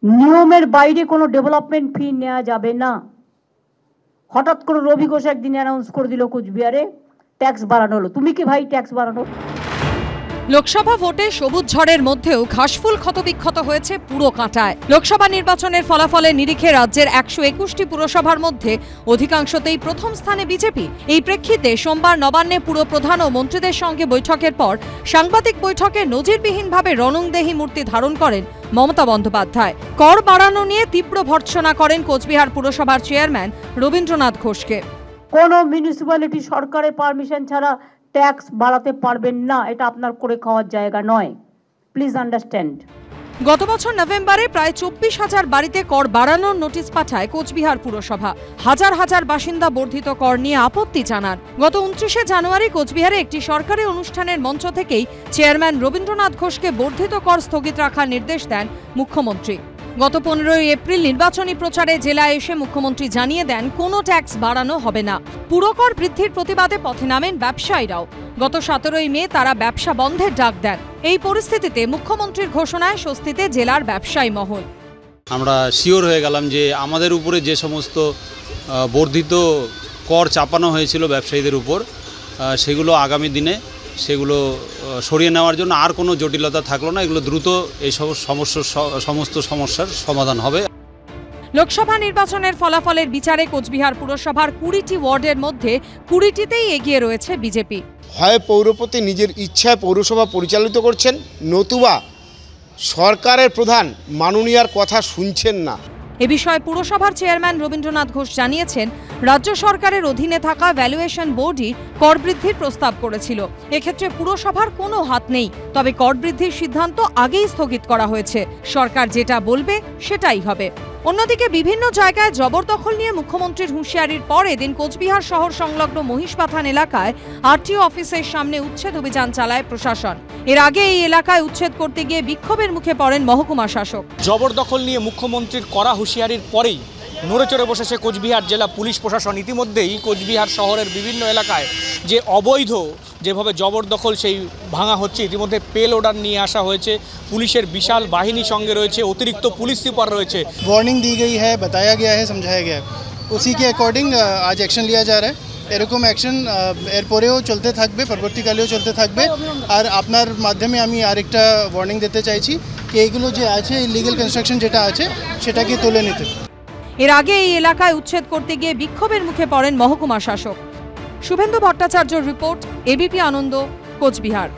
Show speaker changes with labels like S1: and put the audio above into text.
S1: নিয়মের বাইরে কোনো ডেভেলপমেন্ট ফি নেওয়া যাবে না। হঠাৎ করে রবি ঘোষ একদিন অ্যানাউন্স করে দিল কোচবিহারে ট্যাক্স বাড়ানো হলো। তুমি কি ভাই ট্যাক্স বাড়ানো?
S2: লোকসভা ভোটে সবুজ ঝড়ের মধ্যেও ঘাসফুল ক্ষতবিক্ষত হয়েছে পুরো কাঁটায়। লোকসভা নির্বাচনের ফলাফলের নিরিখে রাজ্যের 121টি পুরসভার মধ্যে অধিকাংশতেই প্রথম স্থানে বিজেপি। এই প্রেক্ষিতে সোমবার নবান্নে পুরপ্রধান ও মন্ত্রীদের সঙ্গে বৈঠকের পর সাংবাদিক বৈঠকে নজিরবিহীনভাবে রণংদেহী মূর্তি ধারণ করেন মমতা বন্দ্যোপাধ্যায়। কর বাড়ানো নিয়ে তীব্র ভর্ৎসনা করেন কোচবিহার পুরসভার চেয়ারম্যান রবীন্দ্রনাথ ঘোষকে।
S1: কোন মিউনিসিপ্যালিটি সরকারের পারমিশন ছাড়া ট্যাক্স বাড়াতে পারবেন না, এটা আপনার করে খাওয়ার জায়গা নয়, প্লিজ আন্ডারস্ট্যান্ড।
S2: গত বছর নভেম্বরে প্রায় 24,000 বাড়িতে কর বাড়ানোর নোটিশ পাঠায় কোচবিহার পুরসভা। হাজার হাজার বাসিন্দা বর্ধিত কর নিয়ে আপত্তি জানান। গত 29শে জানুয়ারি কোচবিহারে একটি সরকারি অনুষ্ঠানের মঞ্চ থেকেই চেয়ারম্যান রবীন্দ্রনাথ ঘোষকে বর্ধিত কর স্থগিত রাখার নির্দেশ দেন মুখ্যমন্ত্রী। গত 15ই এপ্রিল নির্বাচনী প্রচারে জেলায় এসে মুখ্যমন্ত্রী জানিয়ে দেন কোনো ট্যাক্স বাড়ানো হবে না। পুরকর বৃদ্ধির প্রতিবাদে পথে নামেন ব্যবসায়ীরাও। গত 17ই মে তারা ব্যবসা বন্ধের ডাক দেন। এই পরিস্থিতিতে মুখ্যমন্ত্রীর ঘোষণায় স্বস্তিতে জেলার ব্যবসায়ী মহল।
S3: আমরা শিওর হয়ে গেলাম যে আমাদের উপরে যে সমস্ত বর্ধিত কর চাপানো হয়েছিল ব্যবসায়ীদের উপর, সেগুলো আগামী দিনে সেগুলো সরিয়ে নেওয়ার জন্য আর কোনো জটিলতা থাকলো না। এগুলো দ্রুত এই সমস্ত সমস্যার সমাধান হবে।
S2: লোকসভা নির্বাচনের ফলাফলের বিচারে কোচবিহার পুরসভার 20টি ওয়ার্ডের মধ্যে 20টিতেই এগিয়ে রয়েছে বিজেপি।
S4: হয় পৌরপতি নিজের ইচ্ছায় পৌরসভা পরিচালিত করছেন, নতুবা সরকারের প্রধান মাননীয়ার কথা শুনছেন না।
S2: এ বিষয়ে পুরসভার চেয়ারম্যান রবীন্দ্রনাথ ঘোষ জানিয়েছেন, রাজ্য সরকারের অধীনে থাকা ভ্যালুয়েশন বোর্ডই কর বৃদ্ধির প্রস্তাব করেছিল। এক্ষেত্রে পুরসভার কোনো হাত নেই, তবে কর বৃদ্ধির সিদ্ধান্ত আগেই স্থগিত করা হয়েছে। সরকার যেটা বলবে সেটাই হবে। অন্যদিকে বিভিন্ন জায়গায় জবরদখল নিয়ে মুখ্যমন্ত্রীর হুঁশিয়ারির পর এদিন কোচবিহার শহর সংলগ্ন মহিষপাথান এলাকায় আরটিও অফিসের সামনে উচ্ছেদ অভিযান চালায় প্রশাসন। এর আগে এই এলাকায় উচ্ছেদ করতে গিয়ে বিক্ষোভের মুখে পড়েন মহকুমা শাসক।
S5: জবরদখল নিয়ে মুখ্যমন্ত্রীর কড়া হুঁশিয়ারির পরেই নড়েচড়ে বসেছে কোচবিহার জেলা পুলিশ প্রশাসন। ইতিমধ্যেই কোচবিহার শহরের বিভিন্ন এলাকায় যে অবৈধ যেভাবে জবরদখল সেই ভাঙা হচ্ছে, ইতিমধ্যে পেল অর্ডার নিয়ে আসা হয়েছে। পুলিশের বিশাল বাহিনী সঙ্গে রয়েছে, অতিরিক্ত পুলিশ সুপার রয়েছে।
S6: वार्निंग दी गई है, बताया गया है, समझाया गया है, उसी के अकॉर्डिंग आज एक्शन लिया जा रहा है। এরকম অ্যাকশন এরপরেও চলতে থাকবে, পরবর্তীকালেও চলতে থাকবে। আর আপনার মাধ্যমে আমি আরেকটা ওয়ার্নিং দিতে চাইছি যে এইগুলো যে আছে ইলিগাল কনস্ট্রাকশন যেটা আছে সেটাকে তুলে নিতে।
S2: এর আগে এই এলাকায় উচ্ছেদ করতে গিয়ে বিক্ষোভের মুখে পড়েন মহকুমা শাসক। শুভেন্দু ভট্টাচার্যর রিপোর্ট, এবিপি আনন্দ, কোচবিহার।